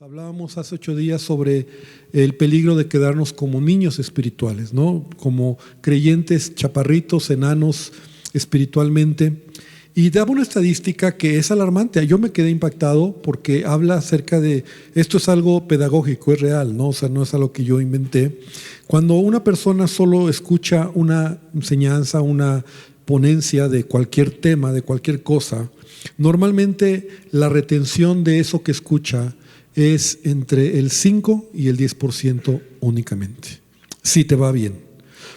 Hablábamos hace 8 días sobre el peligro de quedarnos como niños espirituales, ¿no? Como creyentes chaparritos, enanos espiritualmente. Y daba una estadística que es alarmante. Yo me quedé impactado porque habla acerca de, esto es algo pedagógico, es real, ¿no? O sea, no es algo que yo inventé. Cuando una persona solo escucha una enseñanza, una ponencia de cualquier tema, de cualquier cosa, normalmente la retención de eso que escucha es entre el 5 y el 10% únicamente, si te va bien,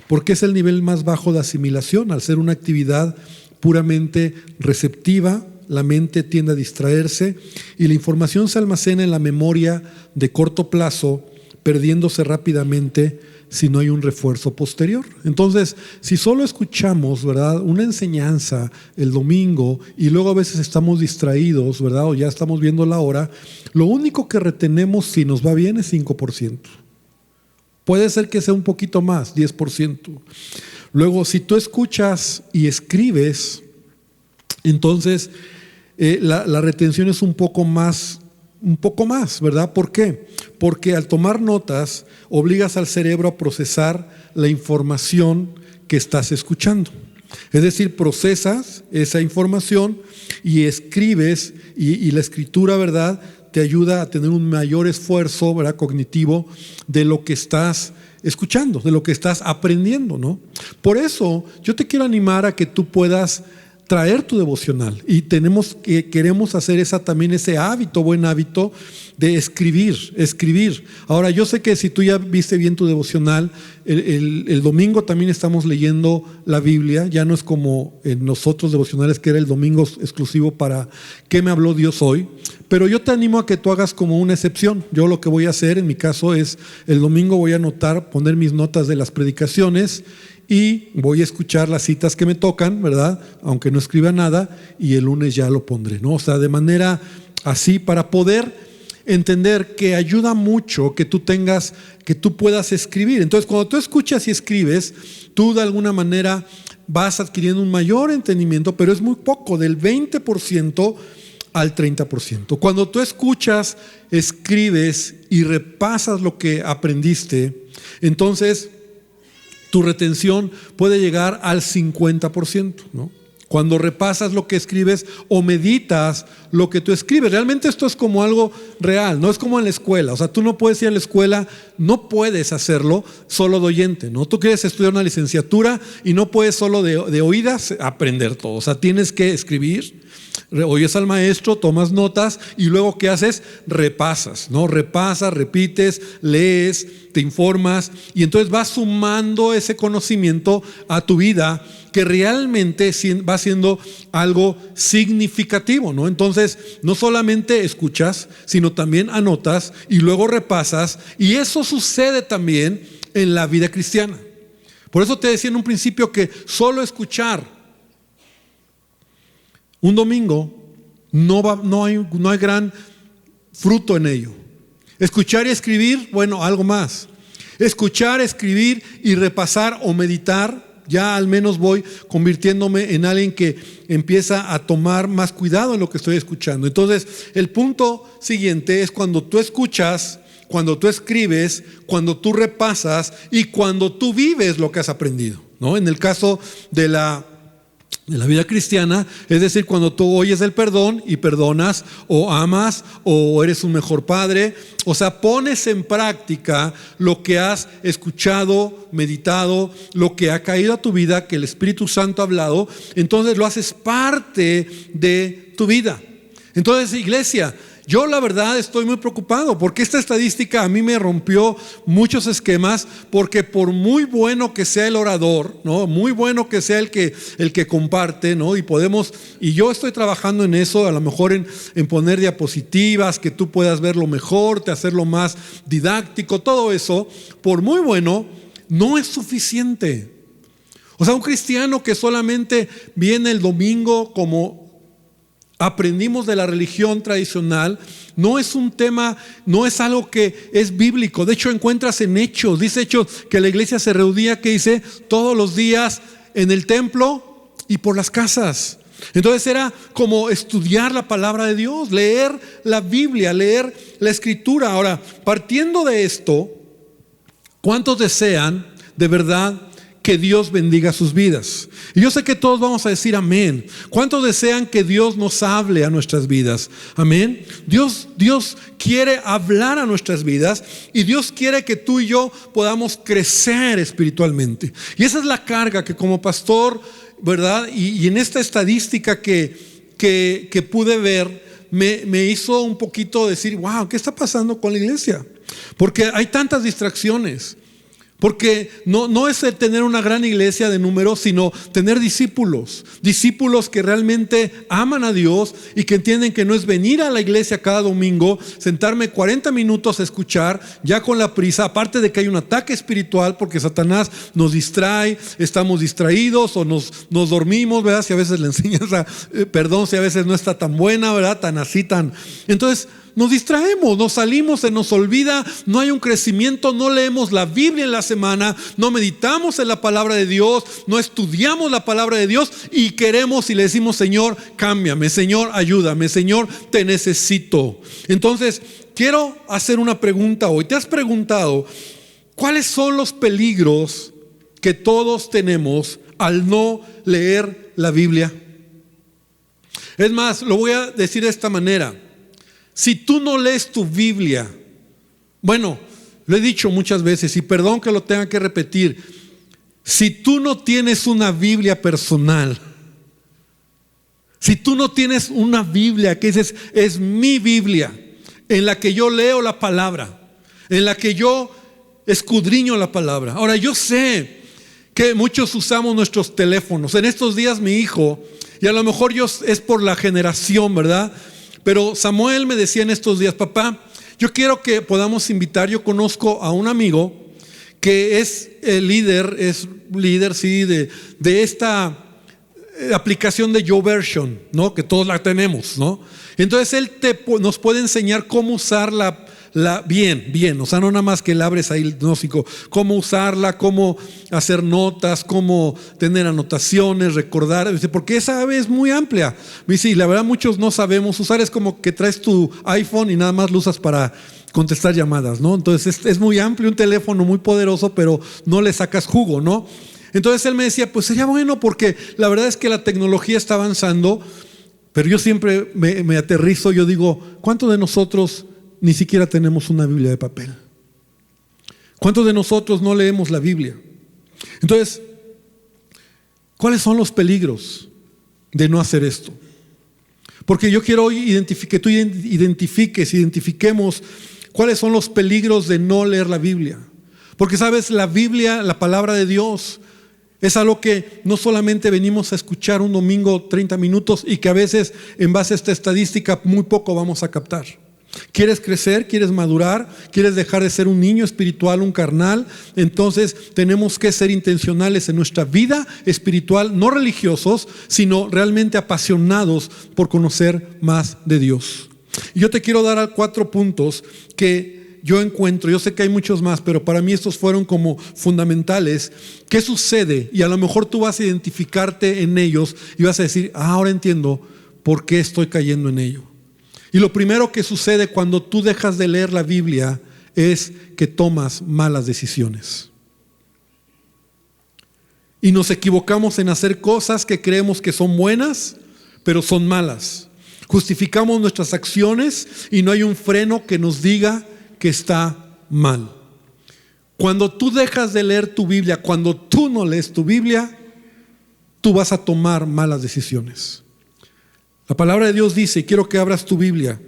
porque es el nivel más bajo de asimilación. Al ser una actividad puramente receptiva, la mente tiende a distraerse y la información se almacena en la memoria de corto plazo, perdiéndose rápidamente si no hay un refuerzo posterior. Entonces, si solo escuchamos, ¿verdad?, una enseñanza el domingo y luego a veces estamos distraídos, ¿verdad?, o ya estamos viendo la hora, lo único que retenemos, si nos va bien, es 5%. Puede ser que sea un poquito más, 10%. Luego, si tú escuchas y escribes, entonces la retención es un poco más, ¿verdad? ¿Por qué? Porque al tomar notas obligas al cerebro a procesar la información que estás escuchando. Es decir, procesas esa información y escribes, y la escritura, ¿verdad?, te ayuda a tener un mayor esfuerzo, ¿verdad?, cognitivo de lo que estás escuchando, de lo que estás aprendiendo, ¿no? Por eso yo te quiero animar a que tú puedas traer tu devocional, y queremos hacer también ese hábito, buen hábito de escribir. Ahora, yo sé que si tú ya viste bien tu devocional, el domingo también estamos leyendo la Biblia. Ya no es como en los otros devocionales, que era el domingo exclusivo para ¿qué me habló Dios hoy? Pero yo te animo a que tú hagas como una excepción. Yo lo que voy a hacer en mi caso es, el domingo voy a anotar, poner mis notas de las predicaciones, y voy a escuchar las citas que me tocan, ¿verdad?, aunque no escriba nada, y el lunes ya lo pondré, ¿no? O sea, de manera así, para poder entender que ayuda mucho que tú puedas escribir. Entonces, cuando tú escuchas y escribes, tú de alguna manera vas adquiriendo un mayor entendimiento, pero es muy poco, del 20% al 30%. Cuando tú escuchas, escribes y repasas lo que aprendiste, entonces tu retención puede llegar al 50%, ¿no? Cuando repasas lo que escribes o meditas lo que tú escribes. Realmente esto es como algo real, no es como en la escuela. O sea, tú no puedes ir a la escuela, no puedes hacerlo solo de oyente, ¿no? Tú quieres estudiar una licenciatura y no puedes solo de oídas aprender todo. O sea, tienes que escribir, oyes al maestro, tomas notas, y luego ¿qué haces? Repasas, ¿no? Repasas, repites, lees, te informas, y entonces vas sumando ese conocimiento a tu vida, que realmente va siendo algo significativo, ¿no? Entonces, no solamente escuchas, sino también anotas y luego repasas, y eso sucede también en la vida cristiana. Por eso te decía en un principio que solo escuchar un domingo no hay gran fruto en ello. Escuchar y escribir, bueno, algo más. Escuchar, escribir y repasar o meditar, ya al menos voy convirtiéndome en alguien que empieza a tomar más cuidado en lo que estoy escuchando. Entonces, el punto siguiente es cuando tú escuchas, cuando tú escribes, cuando tú repasas y cuando tú vives lo que has aprendido, ¿no? En el caso de la vida cristiana, es decir, cuando tú oyes el perdón y perdonas, o amas, o eres un mejor padre, o sea, pones en práctica lo que has escuchado, meditado, lo que ha caído a tu vida, que el Espíritu Santo ha hablado, entonces lo haces parte de tu vida. Entonces, iglesia, yo la verdad estoy muy preocupado, porque esta estadística a mí me rompió muchos esquemas, porque por muy bueno que sea el orador, ¿no?, muy bueno que sea el que comparte, ¿no?, y yo estoy trabajando en eso, a lo mejor en poner diapositivas, que tú puedas verlo mejor, de hacerlo más didáctico, todo eso, por muy bueno, no es suficiente. O sea, un cristiano que solamente viene el domingo como aprendimos de la religión tradicional, no es un tema, no es algo que es bíblico. De hecho, encuentras en Hechos, dice Hechos que la iglesia se reunía, que dice, todos los días en el templo y por las casas. Entonces era como estudiar la palabra de Dios, leer la Biblia, leer la Escritura. Ahora, partiendo de esto, ¿cuántos desean de verdad que Dios bendiga sus vidas? Y yo sé que todos vamos a decir amén. ¿Cuántos desean que Dios nos hable a nuestras vidas? Amén. Dios quiere hablar a nuestras vidas y Dios quiere que tú y yo podamos crecer espiritualmente. Y esa es la carga que como pastor, ¿verdad? Y en esta estadística que pude ver, me hizo un poquito decir, wow, ¿qué está pasando con la iglesia? Porque hay tantas distracciones. Porque no es el tener una gran iglesia de números, sino tener discípulos que realmente aman a Dios y que entienden que no es venir a la iglesia cada domingo, sentarme 40 minutos a escuchar, ya con la prisa, aparte de que hay un ataque espiritual porque Satanás nos distrae, estamos distraídos o nos dormimos, ¿verdad? Si a veces la enseñanza, si a veces no está tan buena, ¿verdad? Entonces nos distraemos, nos salimos, se nos olvida, no hay un crecimiento, no leemos la Biblia en la semana, no meditamos en la palabra de Dios, no estudiamos la palabra de Dios y queremos y le decimos, Señor, cámbiame, Señor, ayúdame, Señor, te necesito. Entonces, quiero hacer una pregunta hoy. ¿Te has preguntado cuáles son los peligros que todos tenemos al no leer la Biblia? Es más, lo voy a decir de esta manera. Si tú no lees tu Biblia, bueno, lo he dicho muchas veces y perdón que lo tenga que repetir, si tú no tienes una Biblia personal, si tú no tienes una Biblia que dices, es mi Biblia, en la que yo leo la palabra, en la que yo escudriño la palabra. Ahora, yo sé que muchos usamos nuestros teléfonos. En estos días mi hijo, y a lo mejor es por la generación, ¿verdad? Pero Samuel me decía en estos días, papá, yo quiero que podamos invitar, yo conozco a un amigo que es líder sí, de esta aplicación de YouVersion, ¿no? Que todos la tenemos, ¿no? Entonces él nos puede enseñar cómo usarla bien, o sea, no nada más que le abres ahí el diagnóstico, cómo usarla, cómo hacer notas, cómo tener anotaciones, recordar, porque esa es muy amplia. Y la verdad muchos no sabemos usar, es como que traes tu iPhone y nada más lo usas para contestar llamadas, ¿no? Entonces es muy amplio, un teléfono muy poderoso, pero no le sacas jugo, ¿no? Entonces él me decía, pues sería bueno porque la verdad es que la tecnología está avanzando, pero yo siempre me aterrizo, yo digo, ¿cuántos de nosotros ni siquiera tenemos una Biblia de papel? ¿Cuántos de nosotros no leemos la Biblia? Entonces, ¿cuáles son los peligros de no hacer esto? Porque yo quiero hoy que tú identifiquemos cuáles son los peligros de no leer la Biblia. Porque sabes, la Biblia, la palabra de Dios, es algo que no solamente venimos a escuchar un domingo 30 minutos y que a veces en base a esta estadística muy poco vamos a captar. ¿Quieres crecer? ¿Quieres madurar? ¿Quieres dejar de ser un niño espiritual, un carnal? Entonces tenemos que ser intencionales en nuestra vida espiritual, no religiosos, sino realmente apasionados por conocer más de Dios. Y yo te quiero dar 4 puntos que yo encuentro, yo sé que hay muchos más, pero para mí estos fueron como fundamentales. ¿Qué sucede? Y a lo mejor tú vas a identificarte en ellos y vas a decir, ahora entiendo por qué estoy cayendo en ello. Y lo primero que sucede cuando tú dejas de leer la Biblia es que tomas malas decisiones. Y nos equivocamos en hacer cosas que creemos que son buenas, pero son malas. Justificamos nuestras acciones y no hay un freno que nos diga que está mal. Cuando tú dejas de leer tu Biblia, cuando tú no lees tu Biblia, tú vas a tomar malas decisiones. La palabra de Dios dice, y quiero que abras tu Biblia,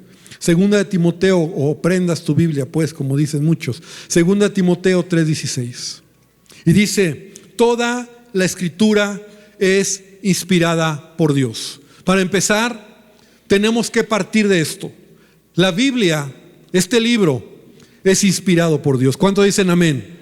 2 de Timoteo, o prendas tu Biblia, pues, como dicen muchos, 2 de Timoteo 3:16. Y dice, toda la Escritura es inspirada por Dios. Para empezar, tenemos que partir de esto. La Biblia, este libro, es inspirado por Dios. ¿Cuántos dicen amén?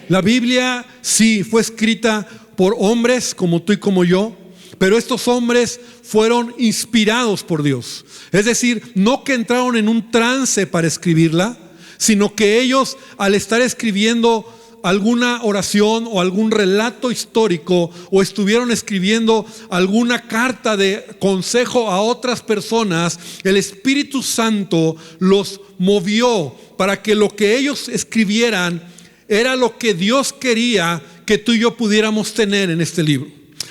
La Biblia, sí, fue escrita por hombres como tú y como yo, pero estos hombres fueron inspirados por Dios. Es decir, no que entraron en un trance para escribirla, sino que ellos al estar escribiendo alguna oración o algún relato histórico o estuvieron escribiendo alguna carta de consejo a otras personas, el Espíritu Santo los movió para que lo que ellos escribieran era lo que Dios quería que tú y yo pudiéramos tener en este libro.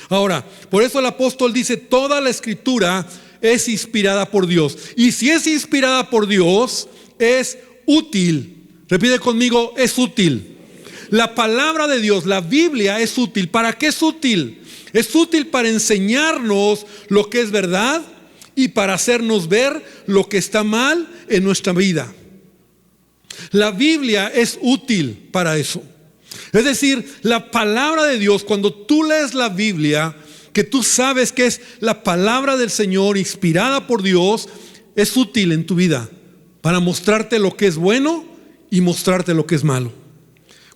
Ahora, por eso el apóstol dice, toda la escritura es inspirada por Dios. Y si es inspirada por Dios, es útil. Repite conmigo, es útil. La palabra de Dios, la Biblia, es útil. ¿Para qué es útil? Es útil para enseñarnos lo que es verdad y para hacernos ver lo que está mal en nuestra vida. La Biblia es útil para eso. Es decir, la palabra de Dios, cuando tú lees la Biblia, que tú sabes que es la palabra del Señor inspirada por Dios, es útil en tu vida para mostrarte lo que es bueno y mostrarte lo que es malo.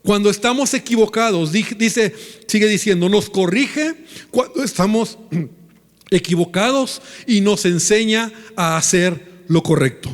Cuando estamos equivocados, sigue diciendo, nos corrige cuando estamos equivocados y nos enseña a hacer lo correcto.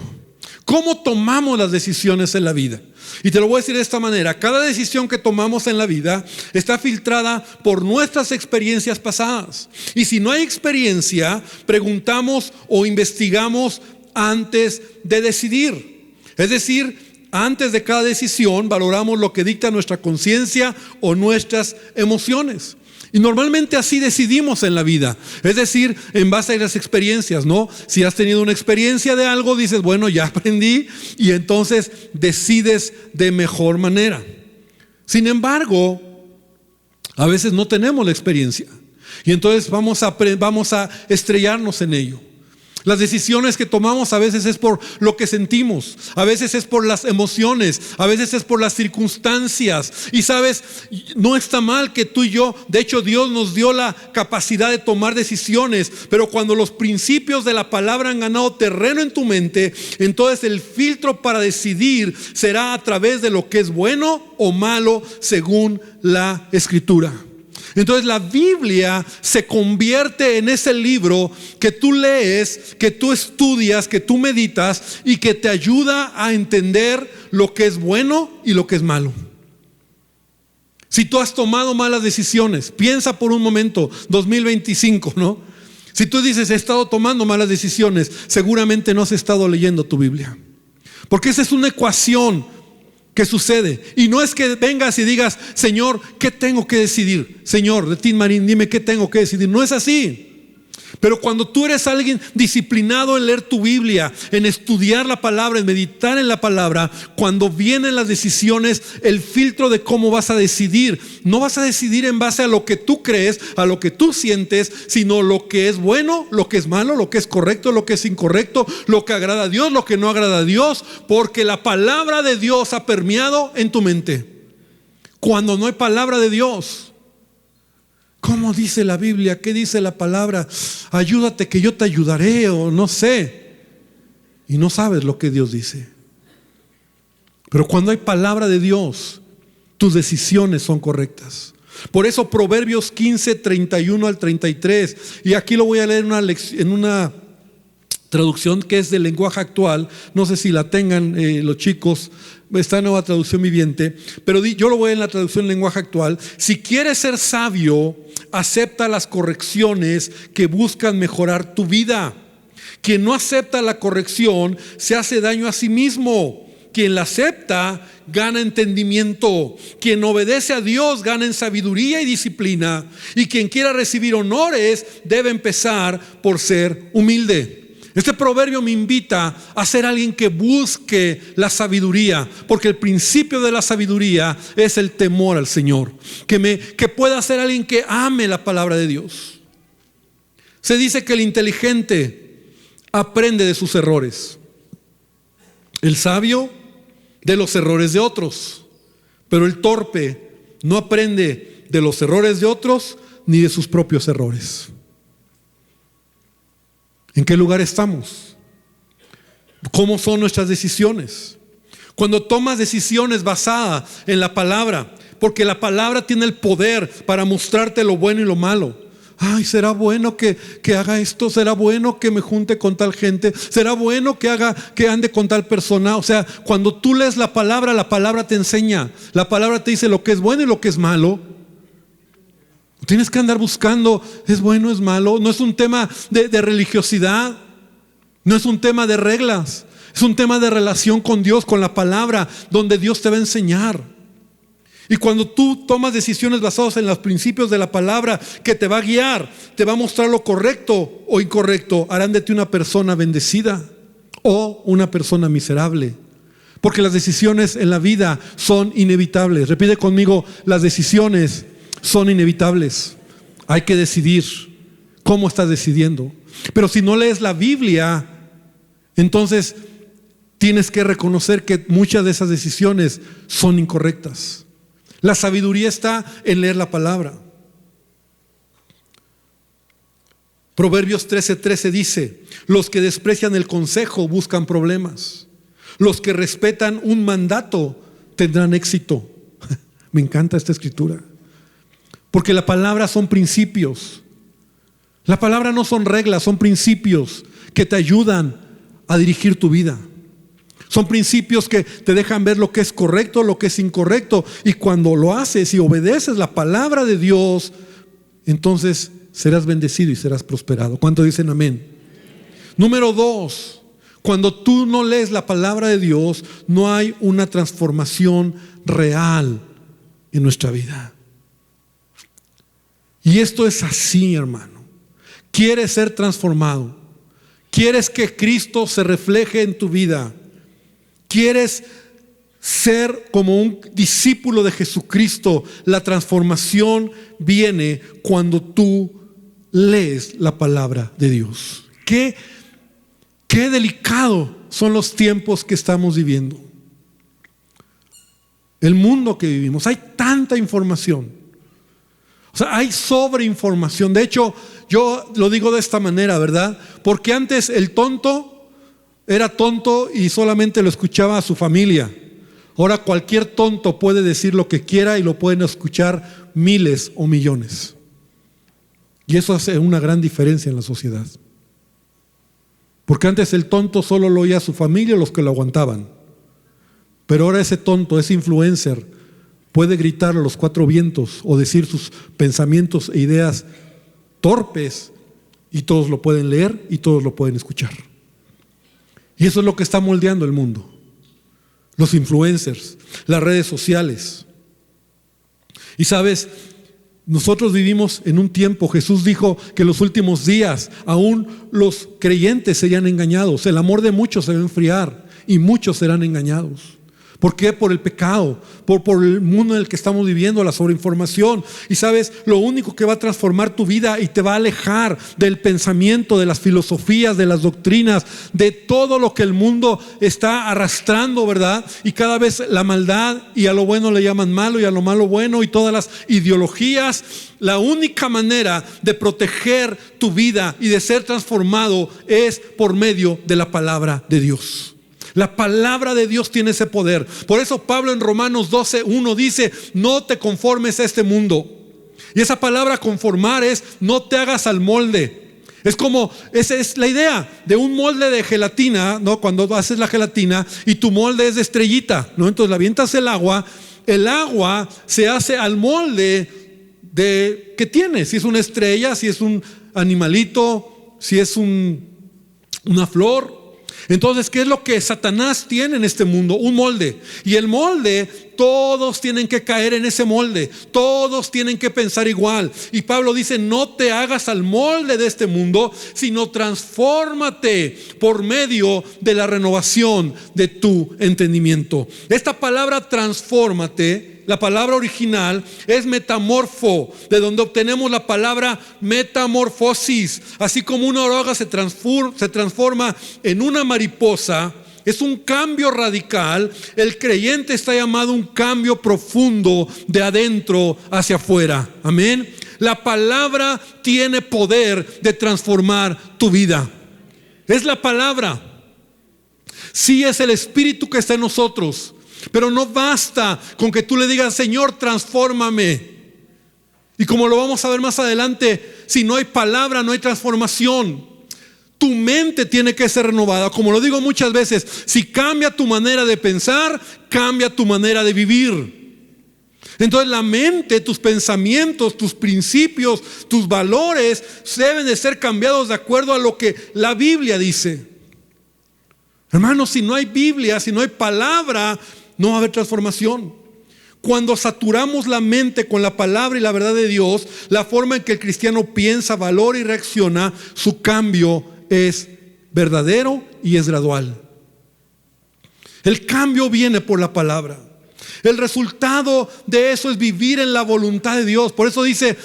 ¿Cómo tomamos las decisiones en la vida? Y te lo voy a decir de esta manera: cada decisión que tomamos en la vida está filtrada por nuestras experiencias pasadas. Y si no hay experiencia, preguntamos o investigamos antes de decidir. Es decir, antes de cada decisión valoramos lo que dicta nuestra conciencia o nuestras emociones. Y normalmente así decidimos en la vida, es decir, en base a las experiencias, ¿no? Si has tenido una experiencia de algo, dices, bueno, ya aprendí, y entonces decides de mejor manera. Sin embargo, a veces no tenemos la experiencia y entonces vamos a estrellarnos en ello. Las decisiones que tomamos a veces es por lo que sentimos, a veces es por las emociones, a veces es por las circunstancias. Y sabes, no está mal que tú y yo, de hecho Dios nos dio la capacidad de tomar decisiones, pero cuando los principios de la palabra han ganado terreno en tu mente, entonces el filtro para decidir será a través de lo que es bueno o malo según la Escritura. Entonces la Biblia se convierte en ese libro que tú lees, que tú estudias, que tú meditas y que te ayuda a entender lo que es bueno y lo que es malo. Si tú has tomado malas decisiones, piensa por un momento, 2025, ¿no? Si tú dices, he estado tomando malas decisiones, seguramente no has estado leyendo tu Biblia. Porque esa es una ecuación que sucede. Y no es que vengas y digas, Señor, ¿qué tengo que decidir? Señor, de Tin Marín, dime qué tengo que decidir. No es así. Pero cuando tú eres alguien disciplinado en leer tu Biblia, en estudiar la palabra, en meditar en la palabra, cuando vienen las decisiones, el filtro de cómo vas a decidir, no vas a decidir en base a lo que tú crees, a lo que tú sientes, sino lo que es bueno, lo que es malo, lo que es correcto, lo que es incorrecto, lo que agrada a Dios, lo que no agrada a Dios, porque la palabra de Dios ha permeado en tu mente. Cuando no hay palabra de Dios, ¿cómo dice la Biblia? ¿Qué dice la palabra? Ayúdate que yo te ayudaré, o no sé. Y no sabes lo que Dios dice. Pero cuando hay palabra de Dios, tus decisiones son correctas. Por eso Proverbios 15, 31 al 33. Y aquí lo voy a leer en una traducción que es del lenguaje actual. No sé si la tengan los chicos. Esta nueva traducción viviente, pero yo lo voy en la traducción lenguaje actual. Si quieres ser sabio, acepta las correcciones que buscan mejorar tu vida. Quien no acepta la corrección se hace daño a sí mismo. Quien la acepta gana entendimiento. Quien obedece a Dios gana en sabiduría y disciplina. Y quien quiera recibir honores debe empezar por ser humilde. Este proverbio me invita a ser alguien que busque la sabiduría, porque el principio de la sabiduría es el temor al Señor. Que pueda ser alguien que ame la palabra de Dios. Se dice que el inteligente aprende de sus errores, el sabio de los errores de otros, pero el torpe no aprende de los errores de otros ni de sus propios errores. ¿En qué lugar estamos? ¿Cómo son nuestras decisiones? Cuando tomas decisiones basadas en la palabra, porque la palabra tiene el poder para mostrarte lo bueno y lo malo, Ay, será bueno que haga esto, será bueno que me junte con tal gente, será bueno que ande con tal persona. O sea, cuando tú lees la palabra te enseña, la palabra te dice lo que es bueno y lo que es malo. Tienes que andar buscando, es bueno, es malo. No es un tema de religiosidad, no es un tema de reglas, es un tema de relación con Dios, con la palabra, donde Dios te va a enseñar. Y cuando tú tomas decisiones basadas en los principios de la palabra, que te va a guiar, te va a mostrar lo correcto o incorrecto, harán de ti una persona bendecida o una persona miserable. Porque las decisiones en la vida son inevitables. Repite conmigo, las decisiones son inevitables. Hay que decidir cómo estás decidiendo. Pero si no lees la Biblia, entonces tienes que reconocer que muchas de esas decisiones son incorrectas. La sabiduría está en leer la palabra. Proverbios 13:13 dice: los que desprecian el consejo buscan problemas. Los que respetan un mandato tendrán éxito. Me encanta esta escritura. Porque la palabra son principios. La palabra no son reglas, son principios que te ayudan a dirigir tu vida. Son principios que te dejan ver lo que es correcto, lo que es incorrecto. Y cuando lo haces y obedeces la palabra de Dios, entonces serás bendecido y serás prosperado. ¿Cuántos dicen amén? Número 2, cuando tú no lees la palabra de Dios, no hay una transformación real en nuestra vida. Y esto es así, hermano. ¿Quieres ser transformado? ¿Quieres que Cristo se refleje en tu vida? ¿Quieres ser como un discípulo de Jesucristo? La transformación viene cuando tú lees la palabra de Dios. Qué delicado son los tiempos que estamos viviendo. El mundo que vivimos, hay tanta información. O sea, hay sobreinformación. De hecho, yo lo digo de esta manera, ¿verdad? Porque antes el tonto era tonto y solamente lo escuchaba a su familia. Ahora cualquier tonto puede decir lo que quiera y lo pueden escuchar miles o millones. Y eso hace una gran diferencia en la sociedad. Porque antes el tonto solo lo oía a su familia y los que lo aguantaban. Pero ahora ese tonto, ese influencer, puede gritar a los cuatro vientos o decir sus pensamientos e ideas torpes y todos lo pueden leer y todos lo pueden escuchar. Y eso es lo que está moldeando el mundo. Los influencers, las redes sociales. Y sabes, nosotros vivimos en un tiempo, Jesús dijo que en los últimos días aún los creyentes serían engañados. El amor de muchos se va a enfriar y muchos serán engañados. ¿Por qué? Por el pecado, por el mundo en el que estamos viviendo, la sobreinformación. Y sabes, lo único que va a transformar tu vida y te va a alejar del pensamiento, de las filosofías, de las doctrinas, de todo lo que el mundo está arrastrando, ¿verdad? Y cada vez la maldad, y a lo bueno le llaman malo y a lo malo bueno, y todas las ideologías. La única manera de proteger tu vida y de ser transformado es por medio de la palabra de Dios. La palabra de Dios tiene ese poder. Por eso Pablo en Romanos 12:1 dice: no te conformes a este mundo. Y esa palabra conformar es no te hagas al molde. Es como, esa es la idea de un molde de gelatina, ¿no? Cuando haces la gelatina y tu molde es de estrellita, ¿no? Entonces le avientas el agua se hace al molde que tiene. Si es una estrella, si es un animalito, si es una flor. Entonces, ¿qué es lo que Satanás tiene en este mundo? Un molde. Y el molde, todos tienen que caer en ese molde. Todos tienen que pensar igual. Y Pablo dice: no te hagas al molde de este mundo, sino transfórmate por medio de la renovación de tu entendimiento. Esta palabra transfórmate, la palabra original es metamorfo, de donde obtenemos la palabra metamorfosis. Así como una oruga se transforma en una mariposa, es un cambio radical. El creyente está llamado a un cambio profundo de adentro hacia afuera. Amén. La palabra tiene poder de transformar tu vida. Es la palabra. Sí, es el Espíritu que está en nosotros. Pero no basta con que tú le digas: Señor, transfórmame. Y como lo vamos a ver más adelante, si no hay palabra, no hay transformación. Tu mente tiene que ser renovada. Como lo digo muchas veces, si cambia tu manera de pensar, cambia tu manera de vivir. Entonces la mente, tus pensamientos, tus principios, tus valores deben de ser cambiados de acuerdo a lo que la Biblia dice. Hermanos, si no hay Biblia, si no hay palabra, no va a haber transformación. Cuando saturamos la mente con la palabra y la verdad de Dios, la forma en que el cristiano piensa, valora y reacciona, su cambio es verdadero y es gradual. El cambio viene por la palabra. El resultado de eso es vivir en la voluntad de Dios. Por eso dice,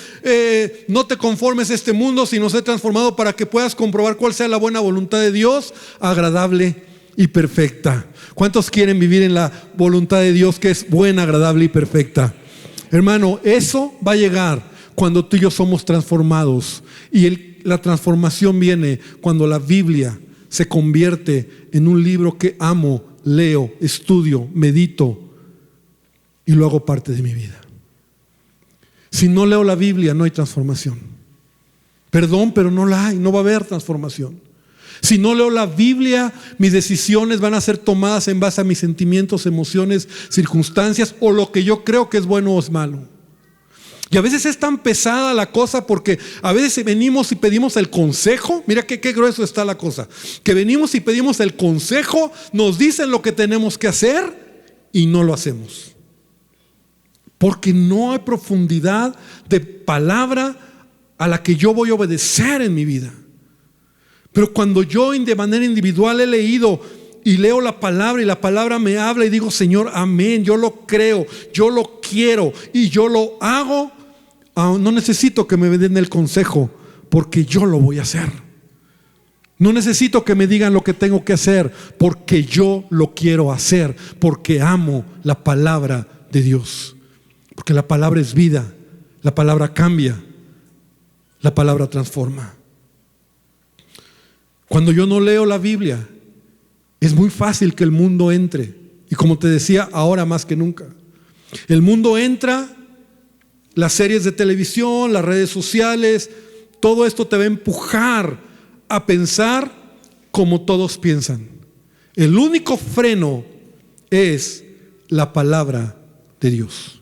no te conformes a este mundo, sino sé transformado para que puedas comprobar cuál sea la buena voluntad de Dios, agradable y perfecta. ¿Cuántos quieren vivir en la voluntad de Dios que es buena, agradable y perfecta? Hermano, eso va a llegar cuando tú y yo somos transformados. Y la transformación viene cuando la Biblia se convierte en un libro que amo, leo, estudio, medito y lo hago parte de mi vida. Si no leo la Biblia, no hay transformación. Perdón, pero no la hay, no va a haber transformación. Si no leo la Biblia, mis decisiones van a ser tomadas en base a mis sentimientos, emociones, circunstancias o lo que yo creo que es bueno o es malo. Y a veces es tan pesada la cosa porque a veces venimos y pedimos el consejo. Mira qué grueso está la cosa. Que venimos y pedimos el consejo, nos dicen lo que tenemos que hacer y no lo hacemos. Porque no hay profundidad de palabra a la que yo voy a obedecer en mi vida. Pero cuando yo de manera individual he leído y leo la palabra y la palabra me habla y digo, Señor, amén, yo lo creo, yo lo quiero y yo lo hago, no necesito que me den el consejo porque yo lo voy a hacer. No necesito que me digan lo que tengo que hacer porque yo lo quiero hacer, porque amo la palabra de Dios. Porque la palabra es vida, la palabra cambia, la palabra transforma. Cuando yo no leo la Biblia, es muy fácil que el mundo entre. Y como te decía, ahora más que nunca. El mundo entra, las series de televisión, las redes sociales, todo esto te va a empujar a pensar como todos piensan. El único freno es la palabra de Dios.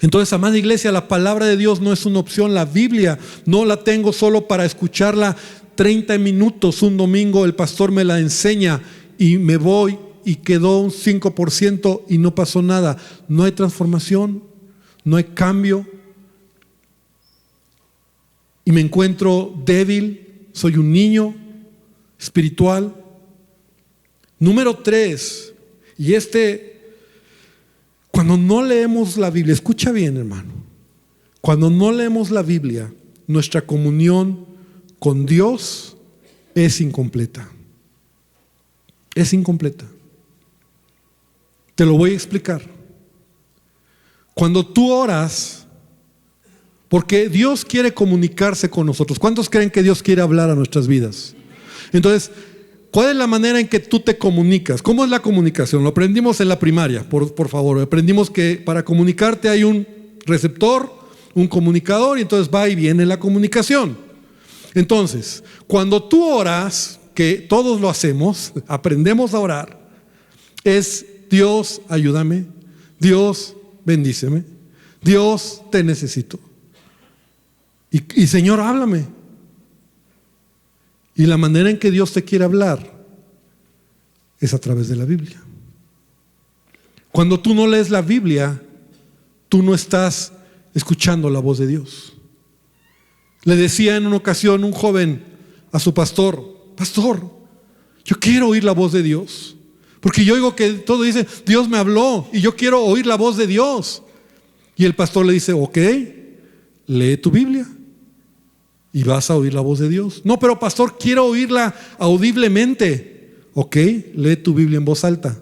Entonces, amada iglesia, la palabra de Dios no es una opción. La Biblia no la tengo solo para escucharla 30 minutos un domingo, el pastor me la enseña y me voy y quedó un 5% y no pasó nada. No hay transformación, no hay cambio y me encuentro débil, soy un niño espiritual. Número 3, y cuando no leemos la Biblia, escucha bien, hermano, cuando no leemos la Biblia, nuestra comunión con Dios es incompleta. Es incompleta. Te lo voy a explicar. Cuando tú oras, porque Dios quiere comunicarse con nosotros. ¿Cuántos creen que Dios quiere hablar a nuestras vidas? Entonces, ¿cuál es la manera en que tú te comunicas? ¿Cómo es la comunicación? Lo aprendimos en la primaria, por favor. Aprendimos que para comunicarte hay un receptor, un comunicador, y entonces va y viene la comunicación. Entonces, cuando tú oras, que todos lo hacemos, aprendemos a orar, es Dios, ayúdame, Dios, bendíceme, Dios, te necesito. Y Señor, háblame. Y la manera en que Dios te quiere hablar es a través de la Biblia. Cuando tú no lees la Biblia, tú no estás escuchando la voz de Dios. Le decía en una ocasión un joven a su pastor: pastor, yo quiero oír la voz de Dios, porque yo oigo que todo dice, Dios me habló y yo quiero oír la voz de Dios. Y el pastor le dice, ok, lee tu Biblia y vas a oír la voz de Dios. No, pero pastor, quiero oírla audiblemente. Ok, lee tu Biblia en voz alta.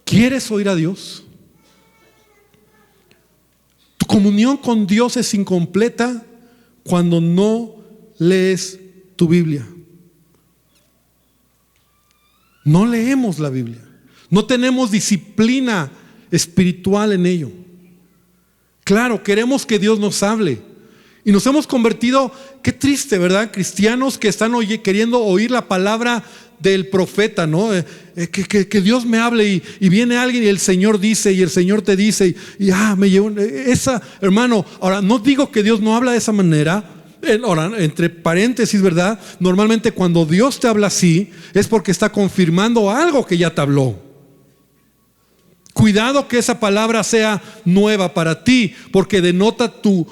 ¿Quieres oír a Dios? Tu comunión con Dios es incompleta cuando no lees tu Biblia. No leemos la Biblia. No tenemos disciplina espiritual en ello. Claro, queremos que Dios nos hable. Y nos hemos convertido, qué triste, ¿verdad? Cristianos que están queriendo oír la palabra del profeta, ¿no? Que Dios me hable y viene alguien y el Señor dice y el Señor te dice me llevó esa, hermano. Ahora, no digo que Dios no habla de esa manera. Ahora, entre paréntesis, ¿verdad? Normalmente cuando Dios te habla así es porque está confirmando algo que ya te habló. Cuidado que esa palabra sea nueva para ti, porque denota tu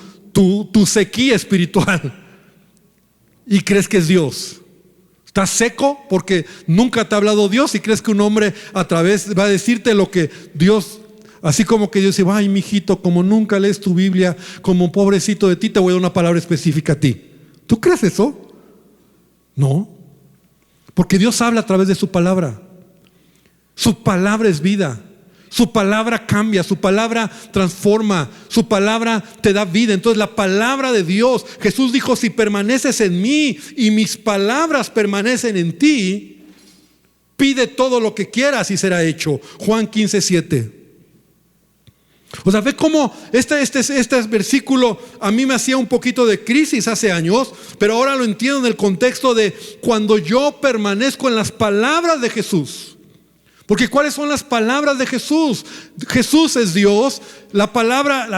sequía espiritual y crees que es Dios. Estás seco porque nunca te ha hablado Dios y crees que un hombre a través va a decirte lo que Dios, así como que Dios dice, ay, mijito, como nunca lees tu Biblia, como pobrecito de ti, te voy a dar una palabra específica a ti. ¿Tú crees eso? No, porque Dios habla a través de su palabra. Su palabra es vida. Su palabra cambia, su palabra transforma, su palabra te da vida. Entonces la palabra de Dios, Jesús dijo, si permaneces en mí y mis palabras permanecen en ti, pide todo lo que quieras y será hecho. Juan 15:7. O sea, ve cómo este versículo a mí me hacía un poquito de crisis hace años, pero ahora lo entiendo en el contexto de cuando yo permanezco en las palabras de Jesús. Porque ¿cuáles son las palabras de Jesús? Jesús es Dios, la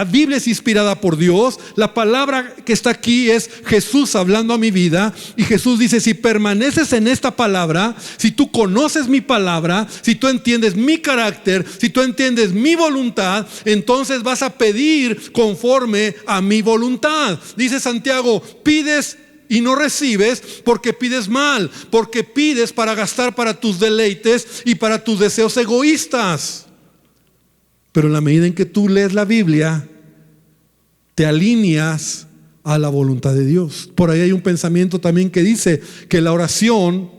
Biblia es inspirada por Dios, la palabra que está aquí es Jesús hablando a mi vida, y Jesús dice, si permaneces en esta palabra, si tú conoces mi palabra, si tú entiendes mi carácter, si tú entiendes mi voluntad, entonces vas a pedir conforme a mi voluntad. Dice Santiago, pides y no recibes porque pides mal, porque pides para gastar para tus deleites y para tus deseos egoístas. Pero en la medida en que tú lees la Biblia, te alineas a la voluntad de Dios. Por ahí hay un pensamiento también que dice que la oración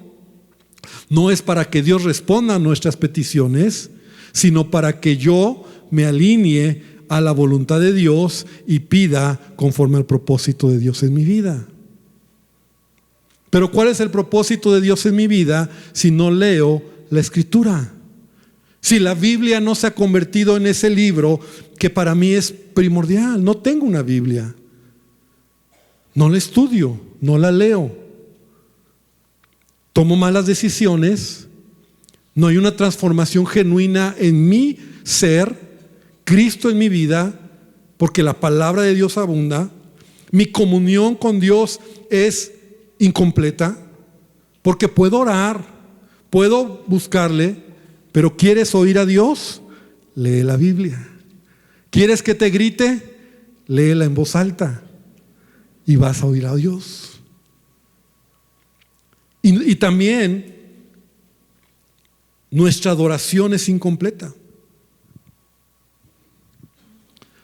no es para que Dios responda a nuestras peticiones, sino para que yo me alinee a la voluntad de Dios y pida conforme al propósito de Dios en mi vida. Pero ¿cuál es el propósito de Dios en mi vida si no leo la Escritura? Si la Biblia no se ha convertido en ese libro que para mí es primordial. No tengo una Biblia, no la estudio, no la leo, tomo malas decisiones, no hay una transformación genuina en mi ser, Cristo en mi vida, porque la palabra de Dios abunda. Mi comunión con Dios es incompleta, porque puedo orar, puedo buscarle, pero ¿quieres oír a Dios? Lee la Biblia. ¿Quieres que te grite? Léela en voz alta y vas a oír a Dios. Y también nuestra adoración es incompleta.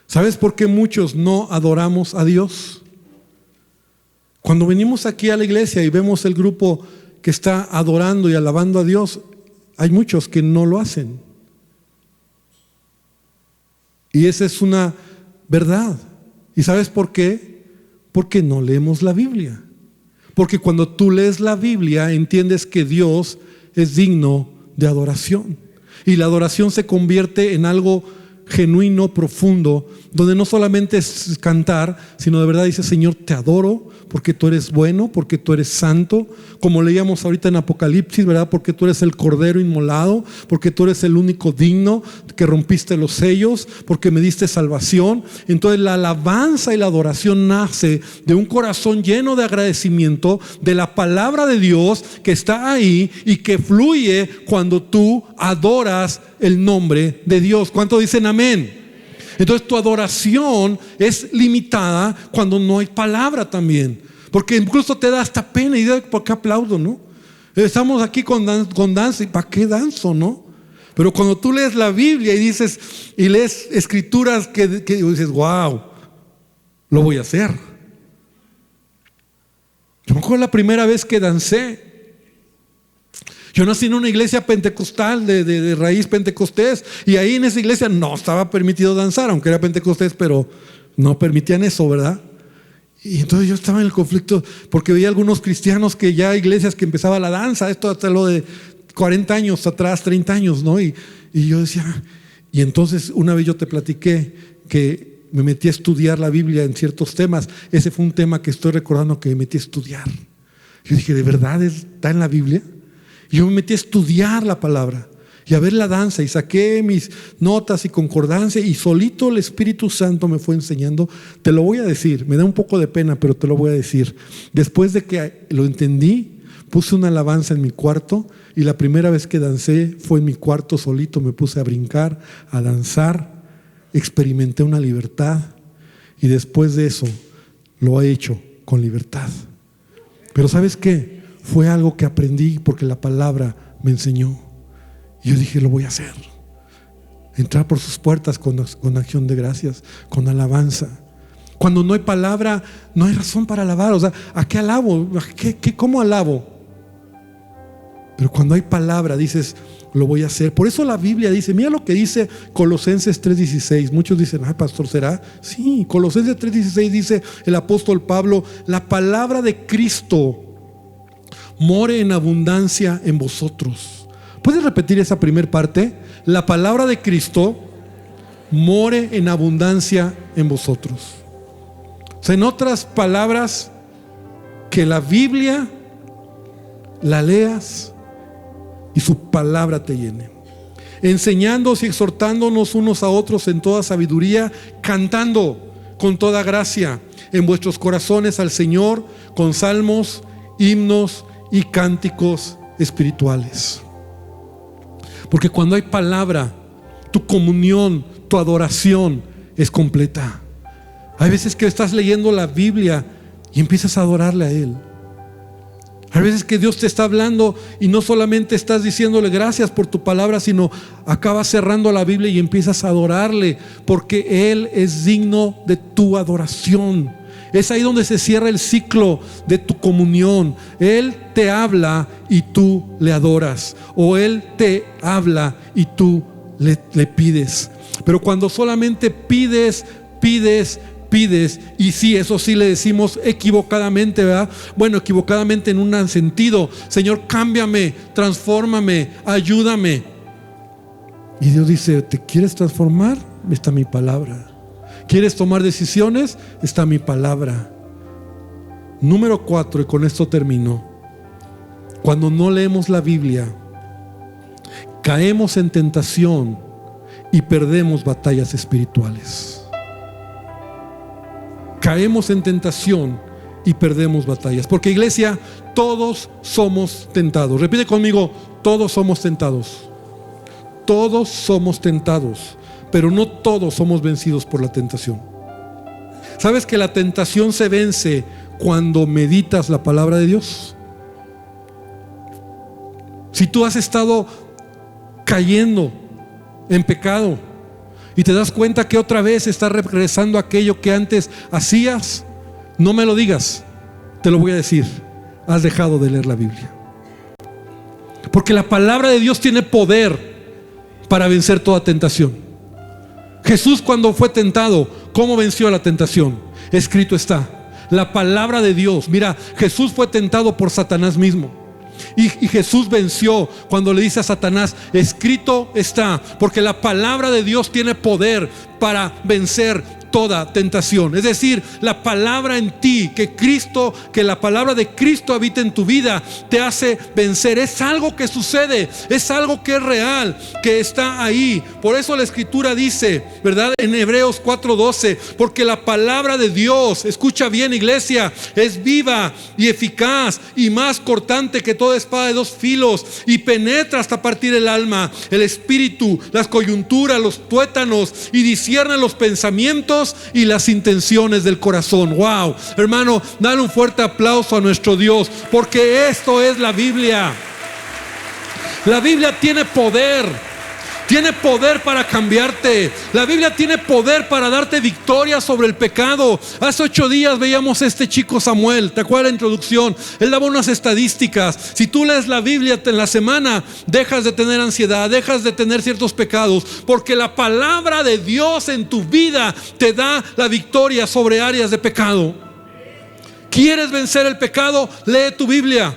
¿Sabes por qué muchos no adoramos a Dios? Cuando venimos aquí a la iglesia y vemos el grupo que está adorando y alabando a Dios, hay muchos que no lo hacen. Y esa es una verdad. ¿Y sabes por qué? Porque no leemos la Biblia. Porque cuando tú lees la Biblia entiendes que Dios es digno de adoración. Y la adoración se convierte en algo genuino, profundo, donde no solamente es cantar, sino de verdad dice, Señor, te adoro porque tú eres bueno, porque tú eres santo, como leíamos ahorita en Apocalipsis, ¿verdad? Porque tú eres el Cordero inmolado, porque tú eres el único digno, que rompiste los sellos, porque me diste salvación. Entonces la alabanza y la adoración nace de un corazón lleno de agradecimiento de la palabra de Dios que está ahí y que fluye cuando tú adoras el nombre de Dios. ¿Cuántos dicen amén? Entonces tu adoración es limitada cuando no hay palabra también, porque incluso te da hasta pena y dices, ¿por qué aplaudo, no? Estamos aquí con danza y ¿para qué danzo, no? Pero cuando tú lees la Biblia y dices y lees escrituras que dices, wow, lo voy a hacer. Yo me acuerdo la primera vez que dancé. Yo nací en una iglesia pentecostal de raíz pentecostés, y ahí en esa iglesia no estaba permitido danzar, aunque era pentecostés, pero no permitían eso, ¿verdad? Y entonces yo estaba en el conflicto porque veía algunos cristianos que ya iglesias que empezaba la danza, esto hasta lo de 40 años atrás, 30 años, ¿no? Y yo decía, y entonces una vez yo te platiqué que me metí a estudiar la Biblia en ciertos temas. Ese fue un tema que estoy recordando que me metí a estudiar. Yo dije, ¿de verdad está en la Biblia? Y yo me metí a estudiar la palabra y a ver la danza y saqué mis notas y concordancia y solito el Espíritu Santo me fue enseñando. Te lo voy a decir, me da un poco de pena, pero te lo voy a decir. Después de que lo entendí, puse una alabanza en mi cuarto y la primera vez que dancé fue en mi cuarto solito. Me puse a brincar, a danzar, experimenté una libertad y después de eso lo he hecho con libertad. Pero ¿sabes qué? Fue algo que aprendí porque la palabra me enseñó. Y yo dije, lo voy a hacer. Entrar por sus puertas con acción de gracias, con alabanza. Cuando no hay palabra, no hay razón para alabar. O sea, ¿a qué alabo? ¿Cómo alabo? Pero cuando hay palabra, dices, lo voy a hacer. Por eso la Biblia dice, mira lo que dice Colosenses 3:16. Muchos dicen, ay, pastor, ¿será? Sí, Colosenses 3:16 dice el apóstol Pablo, la palabra de Cristo more en abundancia en vosotros. ¿Puedes repetir esa primera parte? La palabra de Cristo more en abundancia en vosotros. O sea, en otras palabras, que la Biblia la leas y su palabra te llene, enseñándonos y exhortándonos unos a otros en toda sabiduría, cantando con toda gracia en vuestros corazones al Señor con salmos, himnos y cánticos espirituales. Porque cuando hay palabra, tu comunión, tu adoración es completa. Hay veces que estás leyendo la Biblia y empiezas a adorarle a Él. Hay veces que Dios te está hablando y no solamente estás diciéndole gracias por tu palabra, sino acabas cerrando la Biblia y empiezas a adorarle, porque Él es digno de tu adoración. Es ahí donde se cierra el ciclo de tu comunión. Él te habla y tú le adoras, o Él te habla y tú le pides. Pero cuando solamente pides, y sí, eso sí le decimos equivocadamente, ¿verdad? Bueno, equivocadamente en un sentido, Señor, cámbiame, transfórmame, ayúdame. Y Dios dice, ¿te quieres transformar? Está mi palabra. ¿Quieres tomar decisiones? Está mi palabra. Número 4, y con esto termino. Cuando no leemos la Biblia, caemos en tentación y perdemos batallas espirituales. Caemos en tentación y perdemos batallas. Porque, iglesia, todos somos tentados. Repite conmigo, todos somos tentados. Todos somos tentados, pero no todos somos vencidos por la tentación. ¿Sabes que la tentación se vence cuando meditas la palabra de Dios? Si tú has estado cayendo en pecado y te das cuenta que otra vez estás regresando a aquello que antes hacías, no me lo digas, te lo voy a decir: has dejado de leer la Biblia. Porque la palabra de Dios tiene poder para vencer toda tentación. Jesús, cuando fue tentado, ¿cómo venció la tentación? Escrito está, la palabra de Dios. Mira, Jesús fue tentado por Satanás mismo. Y Jesús venció cuando le dice a Satanás, escrito está, porque la palabra de Dios tiene poder para vencer toda tentación. Es decir, la palabra en ti, que la palabra de Cristo habita en tu vida, te hace vencer. Es algo que sucede, es algo que es real, que está ahí. Por eso la Escritura dice, ¿verdad? En Hebreos 4:12, porque la palabra de Dios, escucha bien, iglesia, es viva y eficaz y más cortante que toda espada de dos filos, y penetra hasta partir el alma, el espíritu, las coyunturas, los tuétanos, y discierne los pensamientos y las intenciones del corazón. Wow, hermano, dale un fuerte aplauso a nuestro Dios, porque esto es la Biblia. La Biblia tiene poder. Tiene poder para cambiarte. La Biblia tiene poder para darte victoria sobre el pecado. Hace 8 días veíamos a este chico Samuel. ¿Te acuerdas la introducción? Él daba unas estadísticas. Si tú lees la Biblia en la semana, dejas de tener ansiedad, dejas de tener ciertos pecados, porque la palabra de Dios en tu vida te da la victoria sobre áreas de pecado. ¿Quieres vencer el pecado? Lee tu Biblia.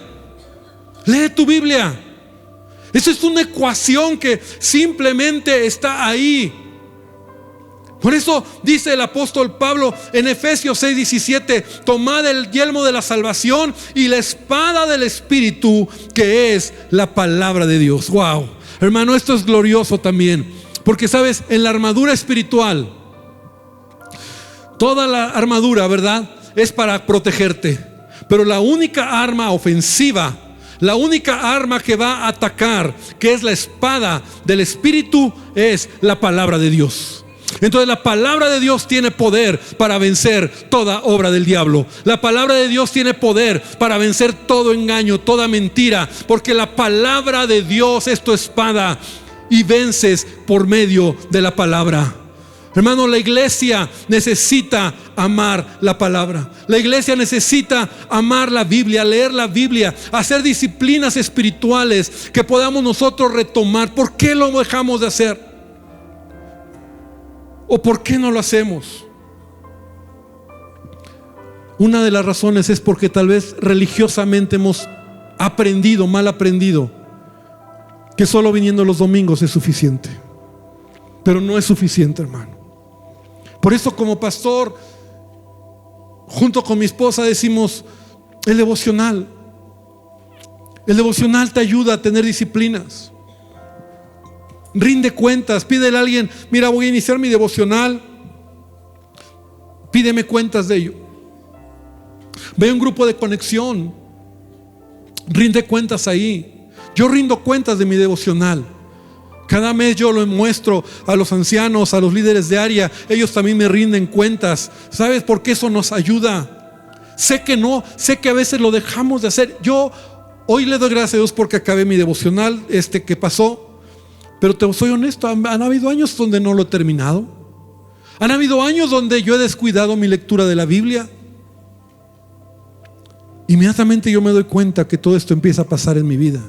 Lee tu Biblia. Eso es una ecuación que simplemente está ahí. Por eso dice el apóstol Pablo en Efesios 6:17: tomad el yelmo de la salvación y la espada del Espíritu, que es la palabra de Dios. Wow, hermano, esto es glorioso también, porque sabes, en la armadura espiritual, toda la armadura, ¿verdad?, es para protegerte, pero la única arma ofensiva, la única arma que va a atacar, que es la espada del Espíritu, es la palabra de Dios. Entonces la palabra de Dios tiene poder para vencer toda obra del diablo. La palabra de Dios tiene poder para vencer todo engaño, toda mentira, porque la palabra de Dios es tu espada y vences por medio de la palabra. Hermano, la iglesia necesita amar la palabra. La iglesia necesita amar la Biblia, leer la Biblia, hacer disciplinas espirituales que podamos nosotros retomar. ¿Por qué lo dejamos de hacer? ¿O por qué no lo hacemos? Una de las razones es porque tal vez religiosamente hemos aprendido, mal aprendido, que solo viniendo los domingos es suficiente. Pero no es suficiente, hermano. Por eso, como pastor, junto con mi esposa decimos: el devocional te ayuda a tener disciplinas. Rinde cuentas, pídele a alguien: mira, voy a iniciar mi devocional, pídeme cuentas de ello. Ve a un grupo de conexión, rinde cuentas ahí. Yo rindo cuentas de mi devocional. Cada mes yo lo muestro a los ancianos, a los líderes de área. Ellos también me rinden cuentas. ¿Sabes por qué eso nos ayuda? Sé que a veces lo dejamos de hacer. Yo hoy le doy gracias a Dios porque acabé mi devocional que pasó. Pero te soy honesto, han habido años donde no lo he terminado. Han habido años donde yo he descuidado mi lectura de la Biblia. Inmediatamente yo me doy cuenta que todo esto empieza a pasar en mi vida.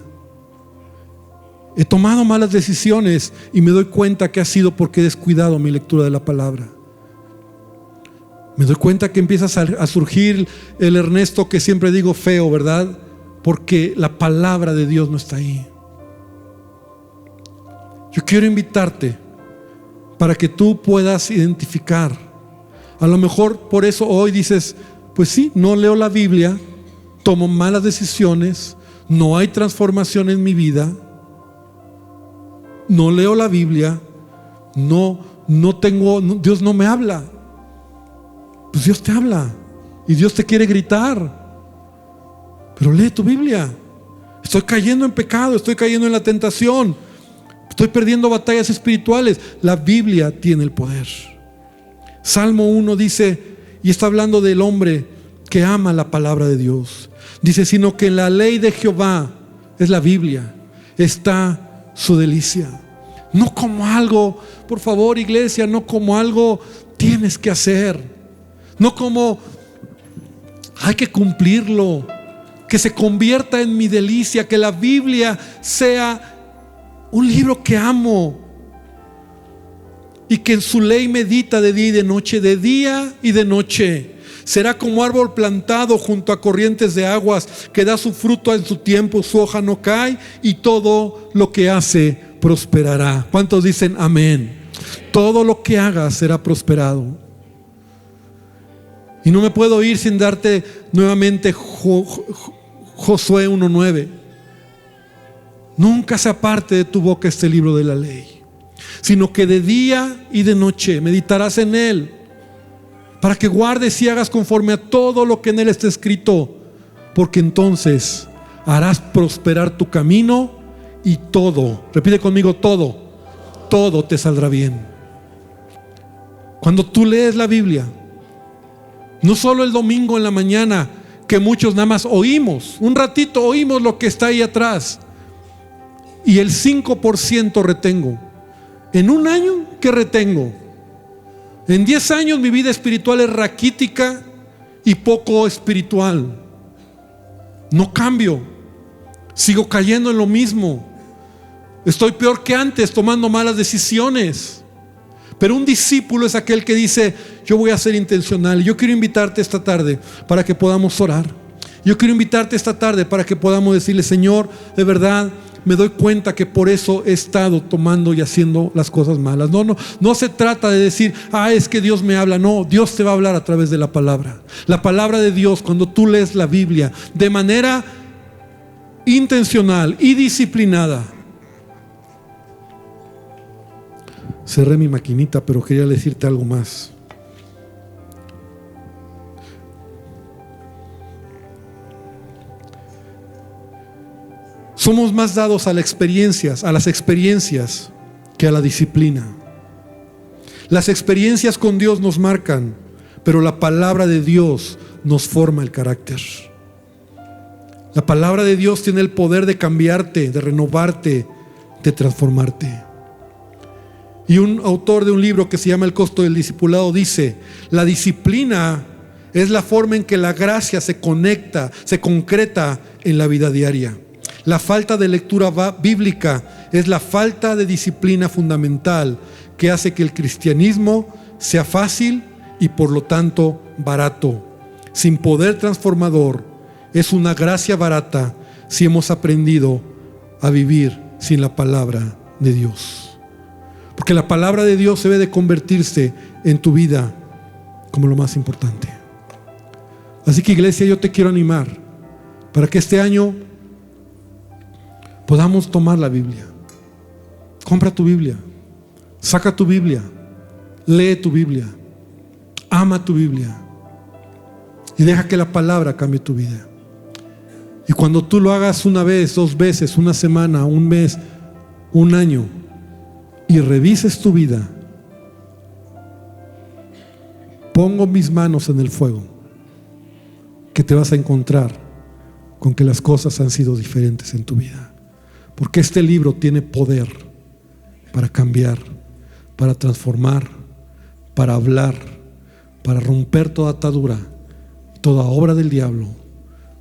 He tomado malas decisiones y me doy cuenta que ha sido porque he descuidado mi lectura de la palabra. Me doy cuenta que empieza a surgir el Ernesto que siempre digo feo, ¿verdad? Porque la palabra de Dios no está ahí. Yo quiero invitarte para que tú puedas identificar. A lo mejor por eso hoy dices: pues sí, no leo la Biblia, tomo malas decisiones, no hay transformación en mi vida, no leo la Biblia, Dios no me habla. Pues Dios te habla y Dios te quiere gritar, pero lee tu Biblia. Estoy cayendo en pecado, estoy cayendo en la tentación, estoy perdiendo batallas espirituales. La Biblia tiene el poder. Salmo 1 dice, y está hablando del hombre que ama la palabra de Dios. Dice: sino que en la ley de Jehová, es la Biblia, está su delicia. No como algo, por favor, iglesia, no como algo tienes que hacer, no como hay que cumplirlo. Que se convierta en mi delicia, que la Biblia sea un libro que amo y que en su ley medita de día y de noche, de día y de noche. Será como árbol plantado junto a corrientes de aguas, que da su fruto en su tiempo, su hoja no cae y todo lo que hace prosperará. ¿Cuántos dicen amén? Todo lo que hagas será prosperado. Y no me puedo ir sin darte nuevamente Josué 1:9. Nunca se aparte de tu boca este libro de la ley, sino que de día y de noche meditarás en él, para que guardes y hagas conforme a todo lo que en él está escrito, porque entonces harás prosperar tu camino y todo, repite conmigo, todo te saldrá bien. Cuando tú lees la Biblia, no solo el domingo en la mañana, que muchos nada más oímos, un ratito oímos lo que está ahí atrás, y el 5% retengo. En un año, ¿qué retengo? En 10 años mi vida espiritual es raquítica y poco espiritual. No cambio, sigo cayendo en lo mismo. Estoy peor que antes, tomando malas decisiones. Pero un discípulo es aquel que dice: yo voy a ser intencional. Yo quiero invitarte esta tarde para que podamos orar. Yo quiero invitarte esta tarde para que podamos decirle: Señor, de verdad, me doy cuenta que por eso he estado tomando y haciendo las cosas malas. No se trata de decir, es que Dios me habla. No, Dios te va a hablar a través de la palabra. La palabra de Dios, cuando tú lees la Biblia de manera intencional y disciplinada. Cerré mi maquinita, pero quería decirte algo más. Somos más dados a las experiencias que a la disciplina. Las experiencias con Dios nos marcan, pero la palabra de Dios nos forma el carácter. La palabra de Dios tiene el poder de cambiarte, de renovarte, de transformarte. Y un autor de un libro que se llama El costo del discipulado dice: la disciplina es la forma en que la gracia se conecta, se concreta en la vida diaria. La falta de lectura bíblica es la falta de disciplina fundamental que hace que el cristianismo sea fácil y por lo tanto barato. Sin poder transformador, es una gracia barata si hemos aprendido a vivir sin la palabra de Dios. Porque la palabra de Dios debe de convertirse en tu vida como lo más importante. Así que, iglesia, yo te quiero animar para que este año podamos tomar la Biblia. Compra tu Biblia, saca tu Biblia, lee tu Biblia, ama tu Biblia y deja que la palabra cambie tu vida. Y cuando tú lo hagas una vez, 2 veces, una semana, un mes, un año, y revises tu vida, pongo mis manos en el fuego, que te vas a encontrar con que las cosas han sido diferentes en tu vida. Porque este libro tiene poder para cambiar, para transformar, para hablar, para romper toda atadura, toda obra del diablo.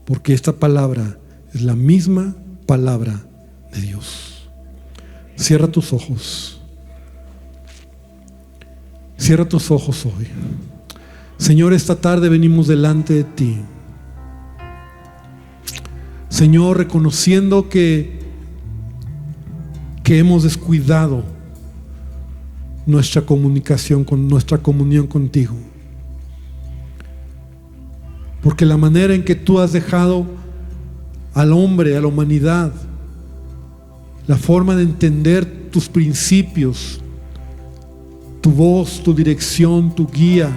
Porque esta palabra es la misma palabra de Dios. Cierra tus ojos. Cierra tus ojos hoy. Señor, esta tarde venimos delante de ti. Señor, reconociendo que hemos descuidado nuestra comunicación, nuestra comunión contigo. Porque la manera en que tú has dejado al hombre, a la humanidad, la forma de entender tus principios, tu voz, tu dirección, tu guía,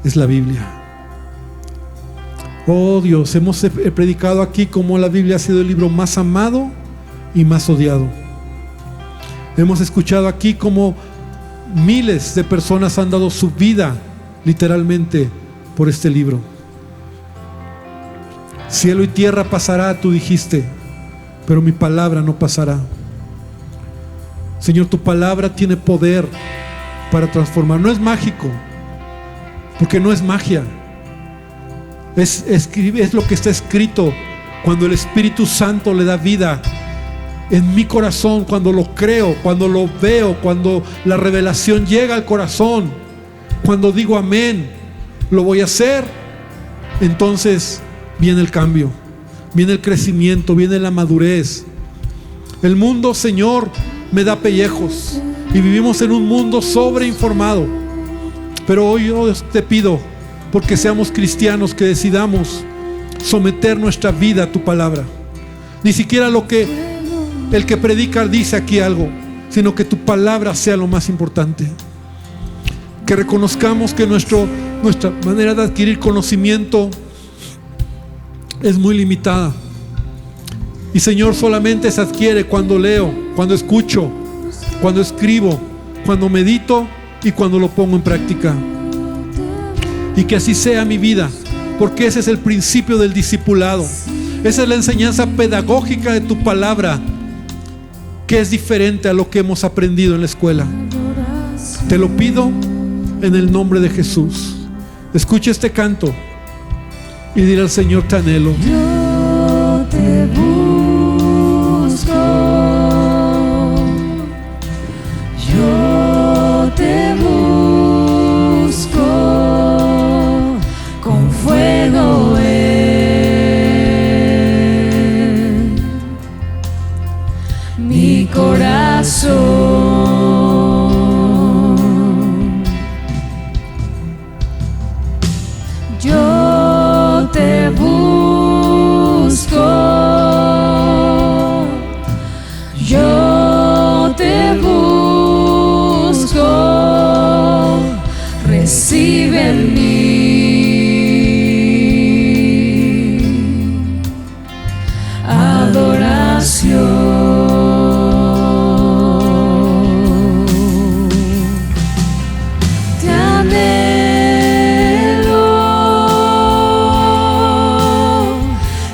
es la Biblia. Oh Dios, hemos predicado aquí cómo la Biblia ha sido el libro más amado y más odiado. Hemos escuchado aquí cómo miles de personas han dado su vida literalmente por este libro. Cielo y tierra pasará, tú dijiste, pero mi palabra no pasará. Señor, tu palabra tiene poder para transformar. No es mágico, porque no es magia. Es lo que está escrito cuando el Espíritu Santo le da vida en mi corazón, cuando lo creo, cuando lo veo, cuando la revelación llega al corazón, cuando digo amén, lo voy a hacer. Entonces viene el cambio, viene el crecimiento, viene la madurez. El mundo, Señor, me da pellejos y vivimos en un mundo sobreinformado. Pero hoy yo te pido, porque seamos cristianos, que decidamos someter nuestra vida a tu palabra. Ni siquiera lo que el que predica dice aquí algo, sino que tu palabra sea lo más importante. Que reconozcamos que nuestra manera de adquirir conocimiento es muy limitada. Y Señor, solamente se adquiere cuando leo, cuando escucho, cuando escribo, cuando medito y cuando lo pongo en práctica. Y que así sea mi vida, porque ese es el principio del discipulado. Esa es la enseñanza pedagógica de tu palabra, que es diferente a lo que hemos aprendido en la escuela. Te lo pido en el nombre de Jesús. Escucha este canto y dile al Señor: te anhelo. Yo te busco, yo te busco con fuego. mi corazón. Yo te busco, yo te busco, recibe en mí te anhelo,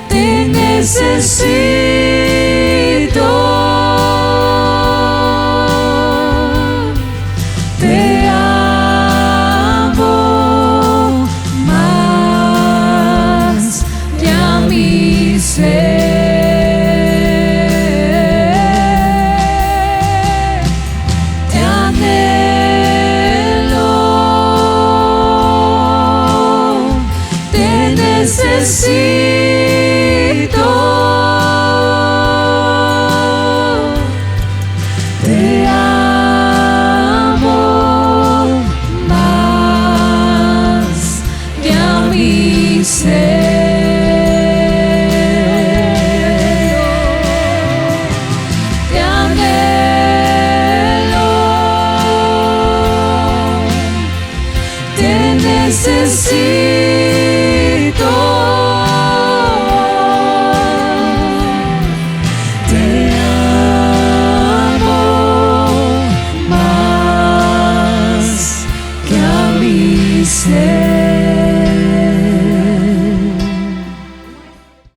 te necesito, te amo más que a mi ser. Necesito, te amo más que a mi ser. Te anhelo, te necesito. Say